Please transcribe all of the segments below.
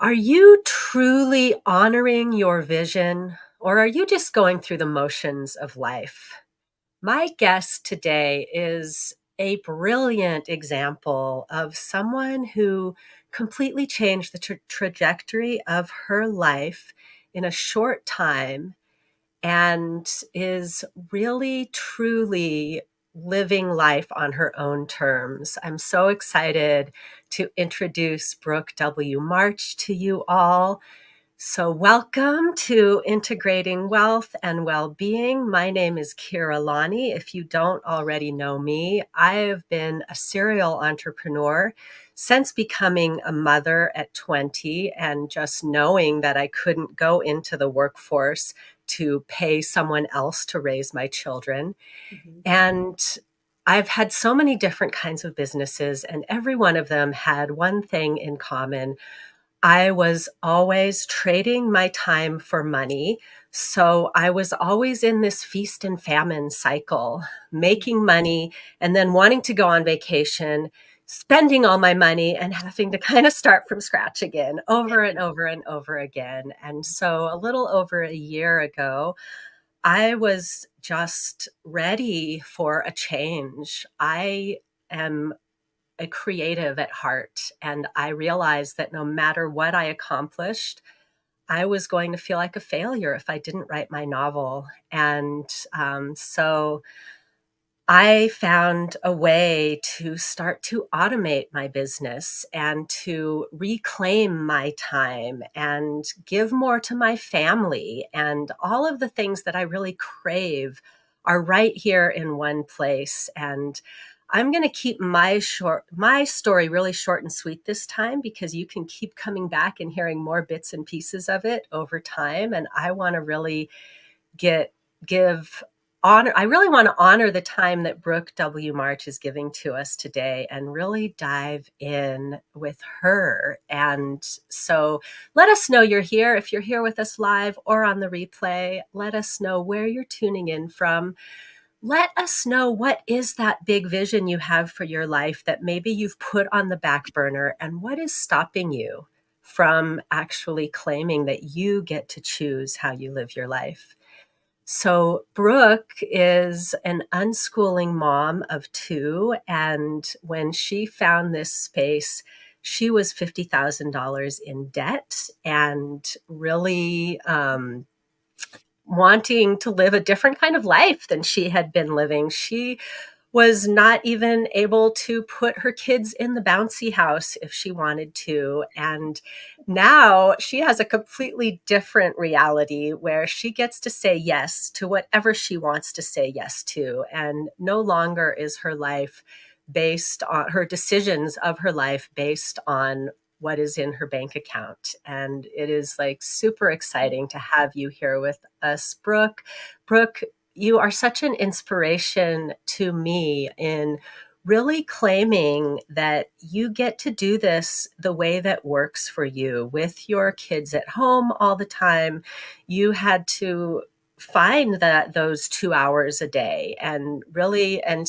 Are you truly honoring your vision, or are you just going through the motions of life? My guest today is a brilliant example of someone who completely changed the trajectory of her life in a short time and is really, truly living life on her own terms. I'm so excited to introduce Brooke W March to you all. So, welcome to Integrating Wealth and Well-Being. My name is Kira Lonnie. If you don't already know me, I have been a serial entrepreneur since becoming a mother at 20 and just knowing that I couldn't go into the workforce to pay someone else to raise my children. Mhm. And I've had so many different kinds of businesses, and every one of them had one thing in common. I was always trading my time for money. So I was always in this feast and famine cycle, making money and then wanting to go on vacation, spending all my money and having to kind of start from scratch again, over and over and over again. And so a little over a year ago, I was just ready for a change. I am a creative at heart. And I realized that no matter what I accomplished, I was going to feel like a failure if I didn't write my novel. And so I found a way to start to automate my business and to reclaim my time and give more to my family. And all of the things that I really crave are right here in one place. And I'm going to keep my story really short and sweet this time because you can keep coming back and hearing more bits and pieces of it over time. And I want to really get give honor. I really want to honor the time that Brooke W March is giving to us today and really dive in with her. And so let us know you're here. If you're here with us live or on the replay, let us know where you're tuning in from. Let us know what is that big vision you have for your life that maybe you've put on the back burner, and what is stopping you from actually claiming that you get to choose how you live your life. So, Brooke is an unschooling mom of two. And when she found this space, she was $50,000 in debt and really wanting to live a different kind of life than she had been living. She was not even able to put her kids in the bouncy house if she wanted to. And now she has a completely different reality where she gets to say yes to whatever she wants to say yes to. And no longer is her life based on her decisions of her life based on what is in her bank account. And it is like super exciting to have you here with us, Brooke. Brooke, you are such an inspiration to me in really claiming that you get to do this the way that works for you with your kids at home all the time. You had to find that those 2 hours a day and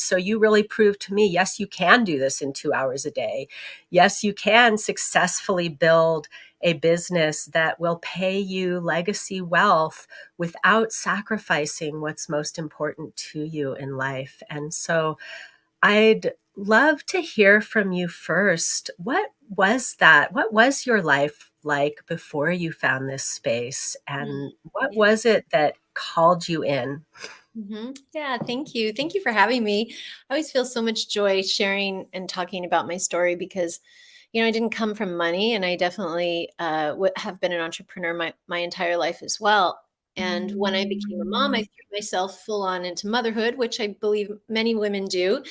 so you really proved to me, yes, you can do this in 2 hours a day. Yes, you can successfully build a business that will pay you legacy wealth without sacrificing what's most important to you in life. And so I'd love to hear from you first. What was that? What was your life like before you found this space? And what Yeah. was it that called you in? Yeah, thank you. Thank you for having me. I always feel so much joy sharing and talking about my story because, I didn't come from money, and I definitely have been an entrepreneur my entire life as well. And when I became a mom, I threw myself full on into motherhood, which I believe many women do.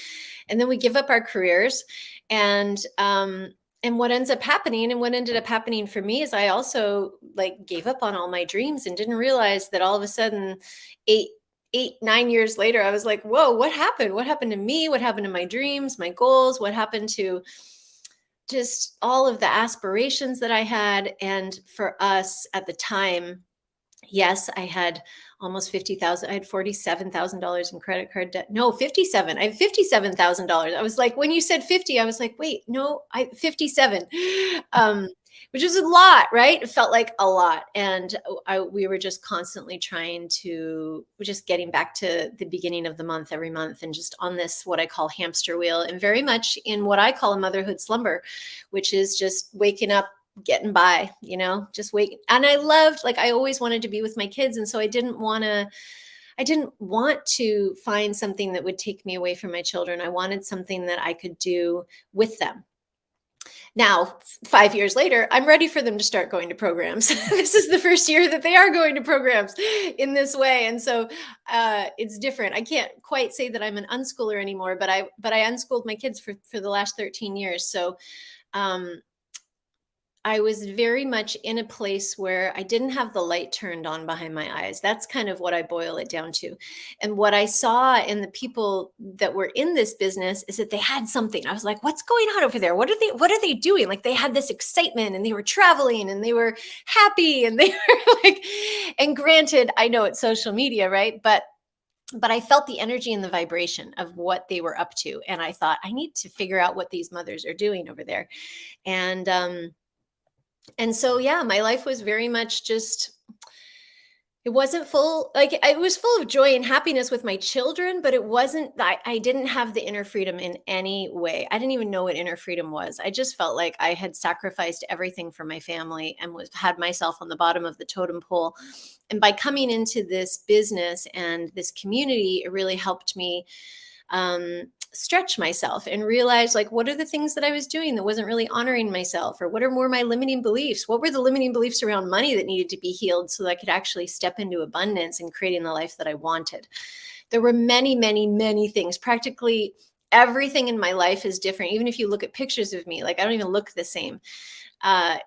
And then we give up our careers, and what ends up happening, and what ended up happening for me, is I also like gave up on all my dreams and didn't realize that all of a sudden, eight 9 years later, I was like, whoa, what happened? What happened to me? What happened to my dreams, my goals? What happened to just all of the aspirations that I had? And for us at the time, yes, I had almost 50,000. I had $47,000 in credit card debt. No, 57. I have $57,000. I was like, when you said 50, I was like, wait, no, 57. which is a lot, right? It felt like a lot. And we were just constantly trying to, we're just getting back to the beginning of the month every month and just on this, what I call hamster wheel, and very much in what I call a motherhood slumber, which is just waking up, getting by, just wait. And I loved, like, I always wanted to be with my kids. And so I didn't want to find something that would take me away from my children. I wanted something that I could do with them. Now, 5 years later, I'm ready for them to start going to programs. This is the first year that they are going to programs in this way. And so it's different. I can't quite say that I'm an unschooler anymore, but I unschooled my kids for the last 13 years. So um, I was very much in a place where I didn't have the light turned on behind my eyes. That's kind of what I boil it down to. And what I saw in the people that were in this business is that they had something. I was like, what's going on over there? What are they doing? Like, they had this excitement and they were traveling and they were happy and they were like, and granted, I know it's social media, right? But I felt the energy and the vibration of what they were up to. And I thought, I need to figure out what these mothers are doing over there. And so, yeah, my life was very much just, it wasn't full, like, it was full of joy and happiness with my children, but it wasn't, I didn't have the inner freedom in any way. I didn't even know what inner freedom was. I just felt like I had sacrificed everything for my family and had myself on the bottom of the totem pole. And by coming into this business and this community, it really helped me stretch myself and realize, like, what are the things that I was doing that wasn't really honoring myself, or what are more my limiting beliefs? What were the limiting beliefs around money that needed to be healed so that I could actually step into abundance and creating the life that I wanted? There were many, many, many things. Practically everything in my life is different. Even if you look at pictures of me, like, I don't even look the same.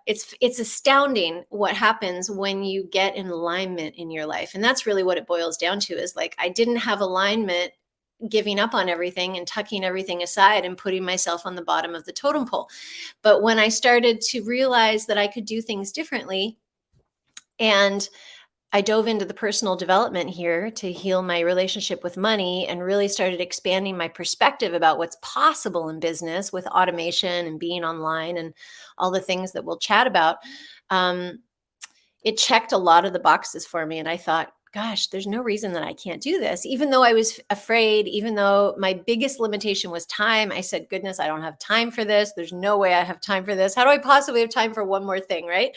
It's astounding what happens when you get in alignment in your life. And that's really what it boils down to, is like, I didn't have alignment, giving up on everything and tucking everything aside and putting myself on the bottom of the totem pole. But when I started to realize that I could do things differently, and I dove into the personal development here to heal my relationship with money and really started expanding my perspective about what's possible in business with automation and being online and all the things that we'll chat about. Um, it checked a lot of the boxes for me. And I thought, gosh, there's no reason that I can't do this. Even though I was afraid, even though my biggest limitation was time, I said, goodness, I don't have time for this. There's no way I have time for this. How do I possibly have time for one more thing, right?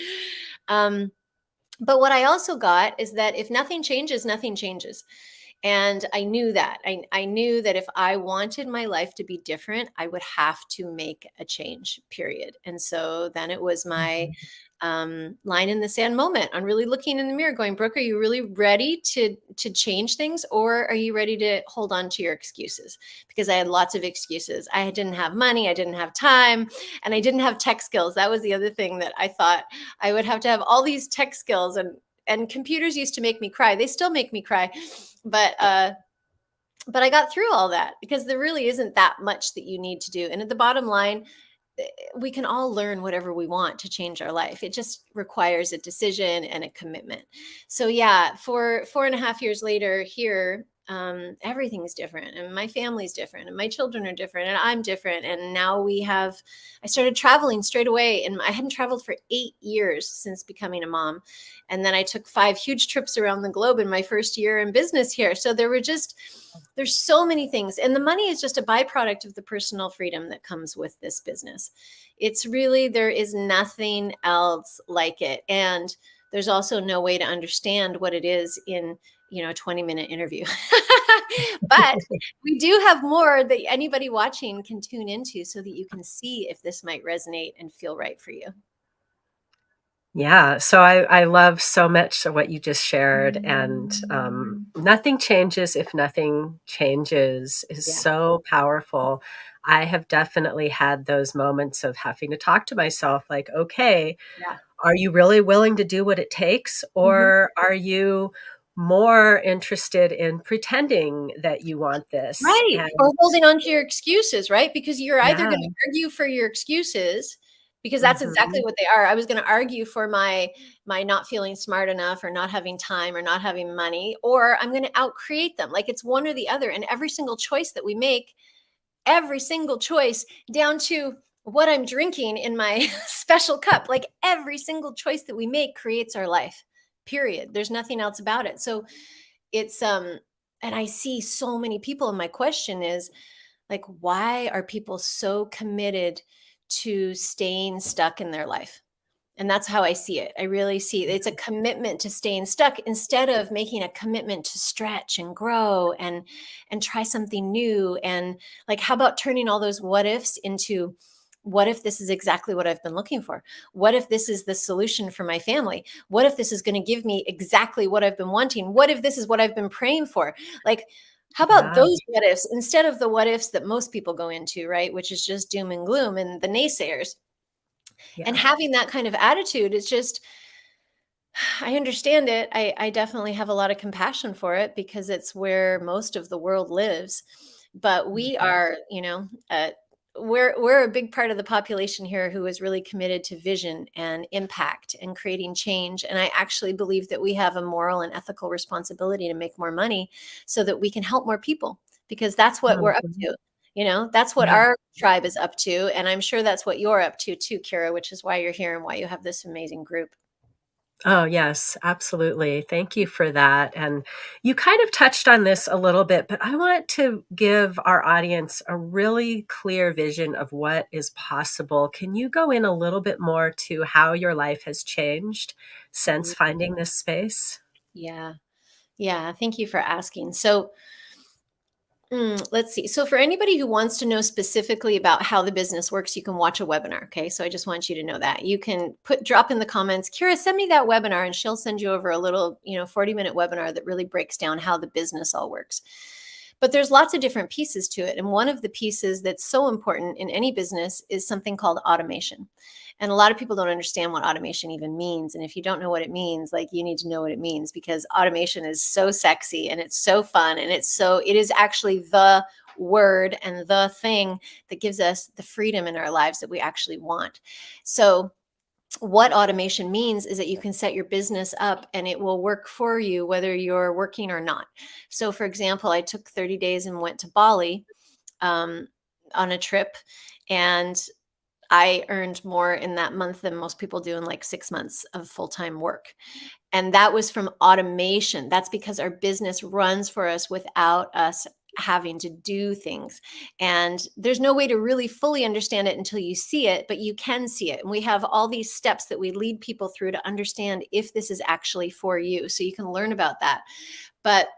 But what I also got is that if nothing changes, nothing changes. And I knew that. I knew that if I wanted my life to be different, I would have to make a change, period. And so then it was my line in the sand moment on really looking in the mirror going, Brooke, are you really ready to change things, or are you ready to hold on to your excuses? Because I had lots of excuses. I didn't have money, I didn't have time, and I didn't have tech skills. That was the other thing that I thought I would have to have all these tech skills, and computers used to make me cry. They still make me cry. But I got through all that because there really isn't that much that you need to do. And at the bottom line, we can all learn whatever we want to change our life. It just requires a decision and a commitment. So yeah, for 4.5 years later here, everything's different, and my family's different, and my children are different, and I'm different. And now I started traveling straight away, and I hadn't traveled for 8 years since becoming a mom. And then I took 5 huge trips around the globe in my first year in business here. So there's so many things. And the money is just a byproduct of the personal freedom that comes with this business. It's really, there is nothing else like it. And there's also no way to understand what it is in, a 20-minute interview. But we do have more that anybody watching can tune into so that you can see if this might resonate and feel right for you. Yeah, so I love so much of what you just shared, and nothing changes if nothing changes is Yeah. so powerful. I have definitely had those moments of having to talk to myself like, okay, Yeah. are you really willing to do what it takes, Mhm. or are you more interested in pretending that you want this? Right. And Or holding on to your excuses, right? Because you're either yeah, going to argue for your excuses, because that's exactly mhm. what they are. I was going to argue for my not feeling smart enough, or not having time, or not having money, or I'm going to outcreate them. Like, it's one or the other. And every single choice that we make, every single choice, down to what I'm drinking in my special cup. Like every single choice that we make creates our life, period. There's nothing else about it. So it's, and I see so many people, and my question is, like, why are people so committed to staying stuck in their life? And that's how I see it. I really see it's a commitment to staying stuck instead of making a commitment to stretch and grow and try something new. And like, how about turning all those what ifs into, what if this is exactly what I've been looking for? What if this is the solution for my family? What if this is going to give me exactly what I've been wanting? What if this is what I've been praying for? Like, how about Yeah. those what ifs instead of the what ifs that most people go into, right? Which is just doom and gloom and the naysayers. And Yeah. having that kind of attitude is just, I understand it. I definitely have a lot of compassion for it because it's where most of the world lives. But we Mhm. are, we're a big part of the population here who is really committed to vision and impact and creating change. And I actually believe that we have a moral and ethical responsibility to make more money so that we can help more people, because that's what we're up Mhm. to. That's what Yeah. our tribe is up to. And I'm sure that's what you're up to too, Kira, which is why you're here and why you have this amazing group. Oh, yes, absolutely. Thank you for that. And you kind of touched on this a little bit, but I want to give our audience a really clear vision of what is possible. Can you go in a little bit more to how your life has changed since Mhm. finding this space? Yeah. Yeah. Thank you for asking. So, let's see. So, for anybody who wants to know specifically about how the business works, you can watch a webinar. Okay. So, I just want you to know that you can drop in the comments, Kira, send me that webinar, and she'll send you over a little, 40-minute webinar that really breaks down how the business all works. But there's lots of different pieces to it. And one of the pieces that's so important in any business is something called automation. And a lot of people don't understand what automation even means. And if you don't know what it means, like, you need to know what it means, because automation is so sexy and it's so fun. And it is actually the word and the thing that gives us the freedom in our lives that we actually want. So, what automation means is that you can set your business up and it will work for you whether you're working or not. So, for example, I took 30 days and went to Bali, um, on a trip, and I earned more in that month than most people do in like 6 months of full time work. And that was from automation. That's because our business runs for us without us having to do things. And there's no way to really fully understand it until you see it, but you can see it. And we have all these steps that we lead people through to understand if this is actually for you. So you can learn about that. But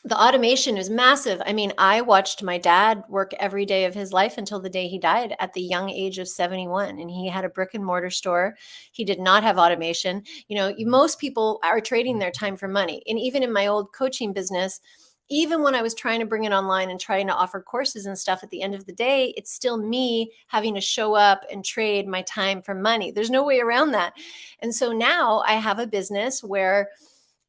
the automation is massive. I mean, I watched my dad work every day of his life until the day he died at the young age of 71. And he had a brick and mortar store. He did not have automation. Most people are trading their time for money. And even in my old coaching business, even when I was trying to bring it online and trying to offer courses and stuff, at the end of the day, it's still me having to show up and trade my time for money. There's no way around that. And so now I have a business where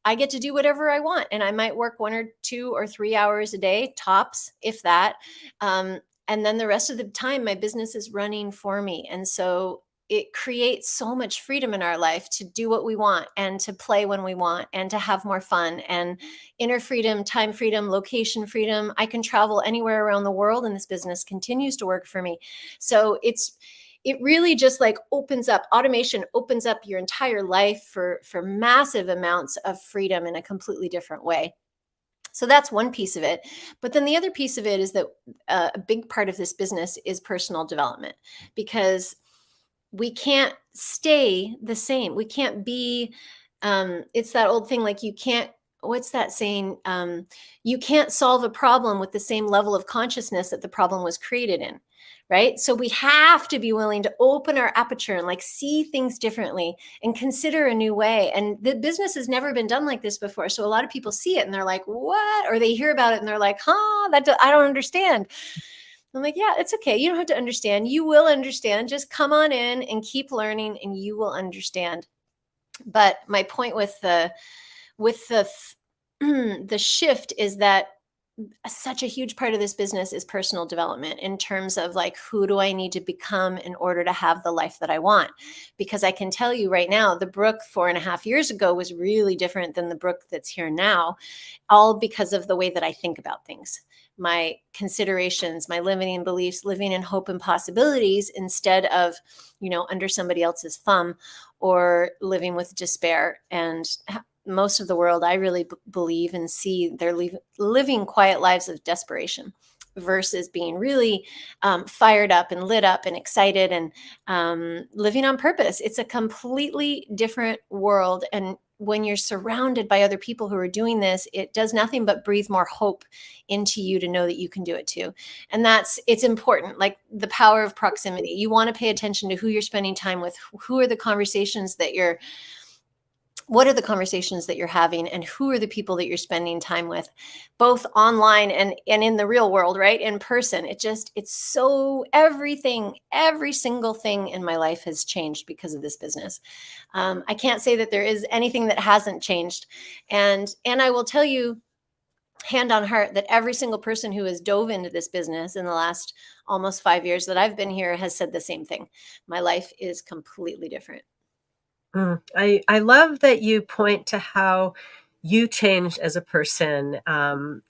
I get to do whatever I want. And I might work 1 or 2 or 3 hours a day, tops, if that. And then the rest of the time, my business is running for me. And so it creates so much freedom in our life to do what we want and to play when we want and to have more fun and inner freedom, time freedom, location freedom. I can travel anywhere around the world, and this business continues to work for me. So it really just like opens up, automation opens up your entire life for massive amounts of freedom in a completely different way. So that's one piece of it. But then the other piece of it is that a big part of this business is personal development, because we can't stay the same. We can't be, it's that old thing, like, you can't, what's that saying? You can't solve a problem with the same level of consciousness that the problem was created in. Right. So we have to be willing to open our aperture and like see things differently and consider a new way. And the business has never been done like this before. So a lot of people see it and they're like, what? Or they hear about it and they're like, I don't understand. I'm like, yeah, it's okay. You don't have to understand. You will understand. Just come on in and keep learning and you will understand. But my point with the the shift is that such a huge part of this business is personal development, in terms of like, who do I need to become in order to have the life that I want? Because I can tell you right now, the Brooke 4.5 years ago was really different than the Brooke that's here now, all because of the way that I think about things. my considerations, my limiting beliefs, living in hope and possibilities instead of, under somebody else's thumb or living with despair. And most of the world, I really believe and see, they're living quiet lives of desperation versus being really fired up and lit up and excited and living on purpose. It's a completely different world. And when you're surrounded by other people who are doing this, it does nothing but breathe more hope into you to know that you can do it too. And it's important, like the power of proximity. You want to pay attention to who you're spending time with, what are the conversations that you're having, and who are the people that you're spending time with, both online and in the real world, right? In person. It's so every single thing in my life has changed because of this business. I can't say that there is anything that hasn't changed. And I will tell you, hand on heart, that every single person who has dove into this business in the last almost 5 years that I've been here has said the same thing. My life is completely different. I love that you point to how you changed as a person.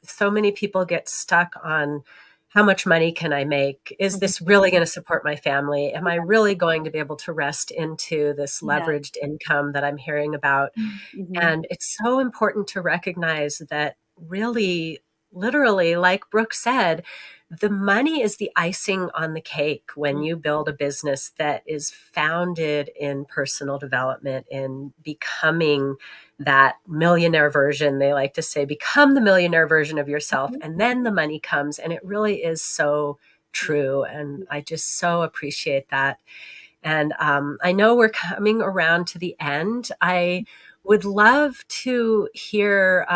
So many people get stuck on how much money can I make? Is Mhm. this really going to support my family? Am I really going to be able to rest into this Yeah. leveraged income that I'm hearing about? Mhm. And it's so important to recognize that really, literally, like Brooke said, the money is the icing on the cake when you build a business that is founded in personal development, in becoming that millionaire version. They like to say, become the millionaire version of yourself, Mhm. and then the money comes. And it really is so true. And I just so appreciate that. And I know we're coming around to the end. I would love to hear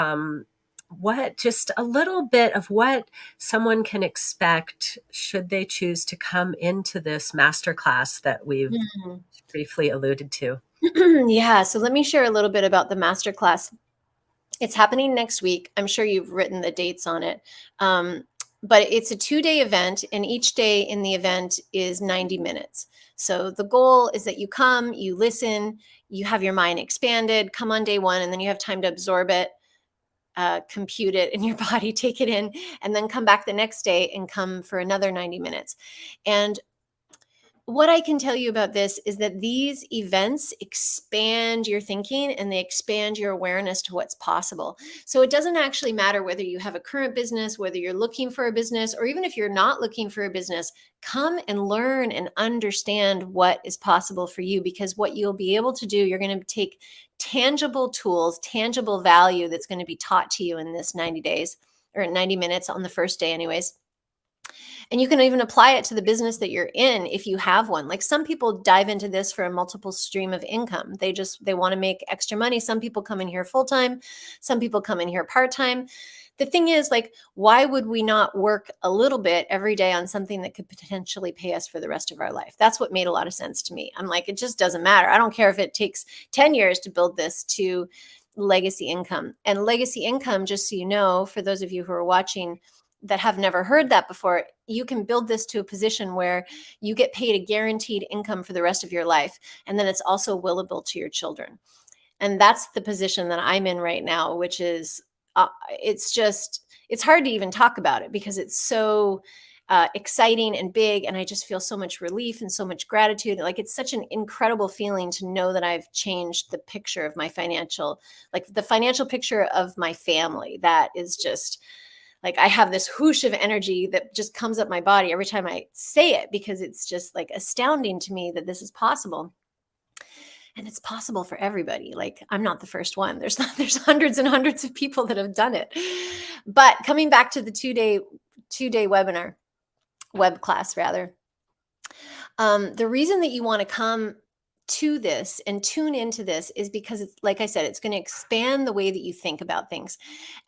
just a little bit of what someone can expect should they choose to come into this masterclass that we've Mhm. briefly alluded to. Yeah, so let me share a little bit about the masterclass. It's happening next week. I'm sure you've written the dates on it. Um, but it's a 2-day event, and each day in the event is 90 minutes. So the goal is that you come, you listen, you have your mind expanded, come on day one, and then you have time to absorb it, compute it in your body, take it in, and then come back the next day and come for another 90 minutes. And what I can tell you about this is that these events expand your thinking and they expand your awareness to what's possible. So it doesn't actually matter whether you have a current business, whether you're looking for a business, or even if you're not looking for a business, come and learn and understand what is possible for you, because what you'll be able to do, you're going to take tangible tools, tangible value that's going to be taught to you in this 90 days or 90 minutes on the first day, anyways. And you can even apply it to the business that you're in if you have one. Like some people dive into this for a multiple stream of income. They want to make extra money. Some people come in here full time, some people come in here part time. The thing is, like, why would we not work a little bit every day on something that could potentially pay us for the rest of our life? That's what made a lot of sense to me. I'm like, it just doesn't matter. I don't care if it takes 10 years to build this to legacy income. And legacy income, just so you know, for those of you who are watching that have never heard that before, you can build this to a position where you get paid a guaranteed income for the rest of your life. And then it's also willable to your children. And that's the position that I'm in right now, which is, it's hard to even talk about it because it's so exciting and big. And I just feel so much relief and so much gratitude. Like it's such an incredible feeling to know that I've changed the picture of my like the financial picture of my family. That is just, like, I have this whoosh of energy that just comes up my body every time I say it, because it's just like astounding to me that this is possible. And it's possible for everybody. Like, I'm not the first one. There's hundreds and hundreds of people that have done it. But coming back to the two day webinar, web class rather, the reason that you want to come to this and tune into this is because it's, like I said, it's going to expand the way that you think about things.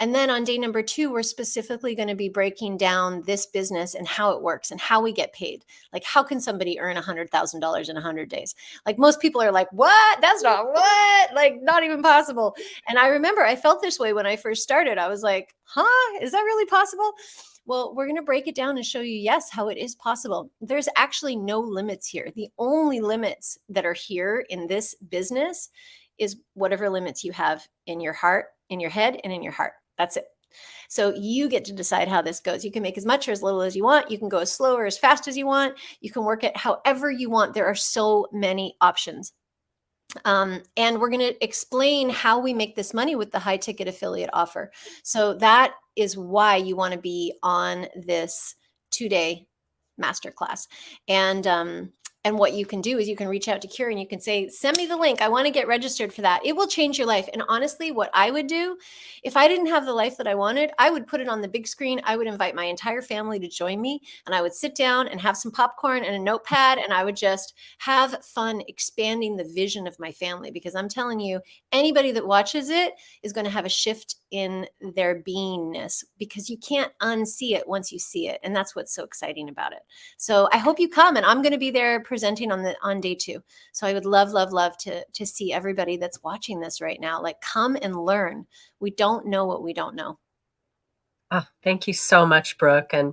And then on day number 2, we're specifically going to be breaking down this business and how it works and how we get paid. Like, how can somebody earn $100,000 in 100 days? Like, most people are like, what? That's not what? Like, not even possible. And I remember I felt this way when I first started. I was like, huh? Is that really possible? Well, we're going to break it down and show you, yes, how it is possible. There's actually no limits here. The only limits that are here in this business is whatever limits you have in your heart, in your head, and in your heart. That's it. So you get to decide how this goes. You can make as much or as little as you want. You can go as slow or as fast as you want. You can work it however you want. There are so many options. And we're going to explain how we make this money with the high ticket affiliate offer. So that is why you want to be on this 2-day masterclass. And what you can do is you can reach out to Kira and you can say, send me the link. I want to get registered for that. It will change your life. And honestly, what I would do if I didn't have the life that I wanted, I would put it on the big screen. I would invite my entire family to join me, and I would sit down and have some popcorn and a notepad, and I would just have fun expanding the vision of my family. Because I'm telling you, anybody that watches it is going to have a shift in their beingness, because you can't unsee it once you see it. And that's what's so exciting about it. So I hope you come, and I'm going to be there presenting on day 2. So I would love to see everybody that's watching this right now, like, come and learn. We don't know what we don't know. Oh, thank you so much, Brooke. And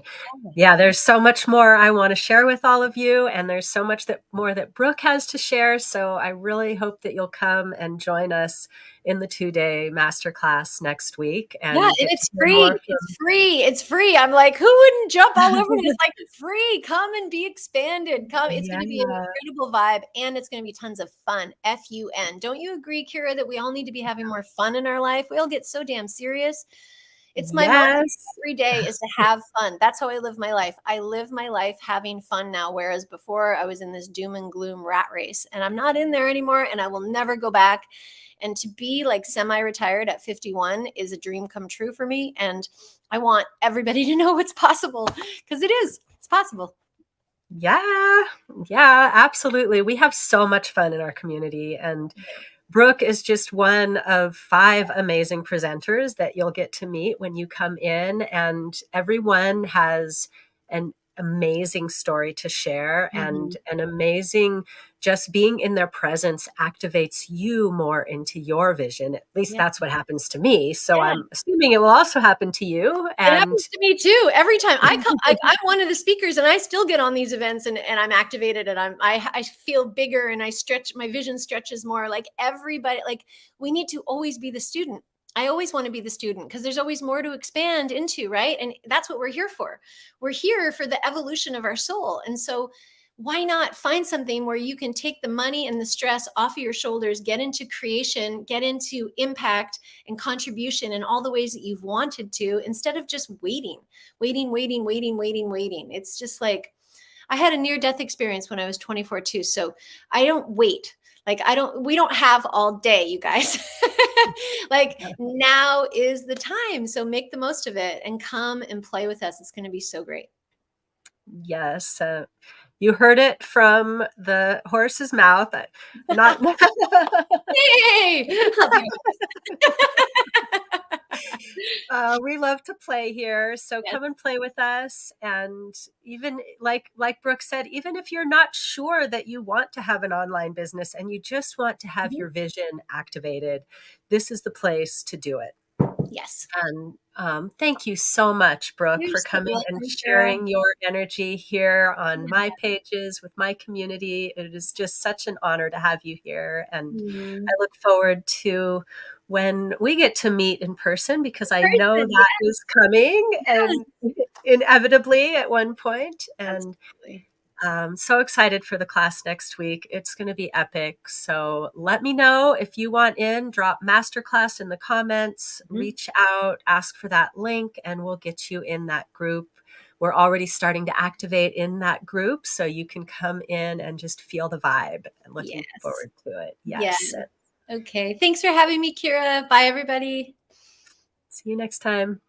yeah, there's so much more I want to share with all of you. And there's so much more that Brooke has to share. So I really hope that you'll come and join us in the 2-day masterclass next week Yeah, and and get to it's hear free. more It's free. It's free. I'm like, who wouldn't jump all over this? Like, it's free. Come and be expanded. Come. It's going to be an Yeah. incredible vibe, and it's going to be tons of fun. Fun. Don't you agree, Kira, that we all need to be having more fun in our life? We all get so damn serious. It's my mantra Yes. every day is to have fun. That's how I live my life. I live my life having fun now, whereas before I was in this doom and gloom rat race, and I'm not in there anymore, and I will never go back. And to be like semi-retired at 51 is a dream come true for me. And I want everybody to know it's possible, because it's possible. Yeah. Yeah, absolutely. We have so much fun in our community. And Brooke is just one of 5 amazing presenters that you'll get to meet when you come in, and everyone has an amazing story to share, Mm-hmm. and an amazing, just being in their presence activates you more into your vision. At least Yeah. that's what happens to me. So Yeah. I'm assuming it will also happen to you. It And happens to me too. Every time I come, I'm one of the speakers, and I still get on these events, and I'm activated, and I feel bigger, and I stretch, my vision stretches more. Like everybody, like, we need to always be the student. I always want to be the student, because there's always more to expand into, right? And that's what we're here for. We're here for the evolution of our soul. And so why not find something where you can take the money and the stress off of your shoulders, get into creation, get into impact and contribution in all the ways that you've wanted to, instead of just waiting. It's just like, I had a near death experience when I was 24 too. So I don't wait. Like, we don't have all day, you guys. Like, now is the time. So make the most of it and come and play with us. It's going to be so great. yes, you heard it from the horse's mouth. Not Yay! I'll be we love to play here, so yes. come and play with us. And even like Brooke said, even if you're not sure that you want to have an online business and you just want to have Mhm. your vision activated, this is the place to do it. Yes. And thank you so much, Brooke, You're for so coming and welcome, Kara. sharing your energy here on my pages with my community. It is just such an honor to have you here. And I Mm. look forward to when we get to meet in person, because I know Person, that is coming yes, and inevitably at one point. And absolutely. so excited for the class next week. It's going to be epic. So let me know if you want in, drop Masterclass in the comments, Mhm. reach out, ask for that link, and we'll get you in that group. We're already starting to activate in that group, so you can come in and just feel the vibe. And looking Yes. forward to it. Yes. Yes. Okay. Thanks for having me, Kira. Bye, everybody. See you next time.